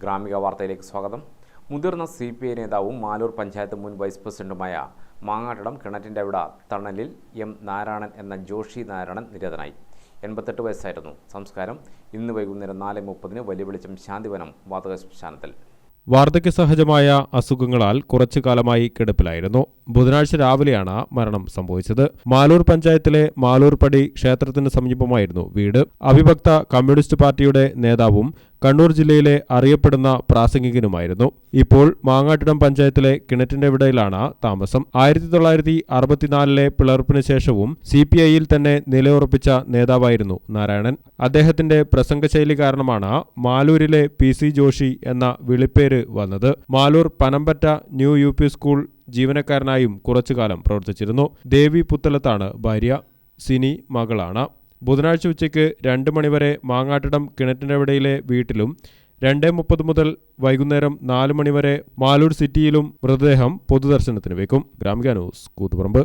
ഗ്രാമിക വാർത്തയിലേക്ക് സ്വാഗതം. മുതിർന്ന CPI നേതാവും മാലൂർ പഞ്ചായത്ത് മുൻ വൈസ് പ്രസിഡന്റുമായ മാങ്ങാട്ടടം കിണറ്റിൻ്റെ വിട തണലിൽ എം നാരായണൻ എന്ന ജോഷി നാരായണൻ നിര്യാതനായി. 88 വയസ്സായിരുന്നു. സംസ്കാരം ഇന്ന് വൈകുന്നേരം 4:30 വലിയ വെളിച്ചം ശാന്തിവനം വാതക ശ്മശാനത്തിൽ. വാർദ്ധക്യസഹജമായ അസുഖങ്ങളാൽ കുറച്ചു കാലമായി കിടപ്പിലായിരുന്നു. ബുധനാഴ്ച രാവിലെയാണ് മരണം സംഭവിച്ചത്. മാലൂർ പഞ്ചായത്തിലെ മാലൂർപടി ക്ഷേത്രത്തിന് സമീപമായിരുന്നു വീട്. അവിഭക്ത കമ്മ്യൂണിസ്റ്റ് പാർട്ടിയുടെ നേതാവും കണ്ണൂർ ജില്ലയിലെ അറിയപ്പെടുന്ന പ്രാസംഗികനുമായിരുന്നു. ഇപ്പോൾ മാങ്ങാട്ടിടം പഞ്ചായത്തിലെ കിണറ്റിന്റെ വിടയിലാണ് താമസം. 1964 പിളർപ്പിന് ശേഷവും CPIയിൽ തന്നെ നിലയുറപ്പിച്ച നേതാവായിരുന്നു നാരായണൻ. അദ്ദേഹത്തിന്റെ പ്രസംഗശൈലി കാരണമാണ് മാലൂരിലെ PC ജോഷി എന്ന വിളിപ്പേര് വന്നത്. Maloor Panampatta new UP school ജീവനക്കാരനായും കുറച്ചുകാലം പ്രവർത്തിച്ചിരുന്നു. ദേവി പുത്തലത്താണ് ഭാര്യ. സിനി മകളാണ്. ബുധനാഴ്ച ഉച്ചയ്ക്ക് 2 മണിവരെ മാങ്ങാട്ടിടം കിണറ്റിനവിടയിലെ വീട്ടിലും 2:30 മുതൽ വൈകുന്നേരം 4 മണിവരെ മാലൂർ സിറ്റിയിലും മൃതദേഹം പൊതുദർശനത്തിന് വെക്കും. ഗ്രാമിക ന്യൂസ്, കൂത്തുപറമ്പ്.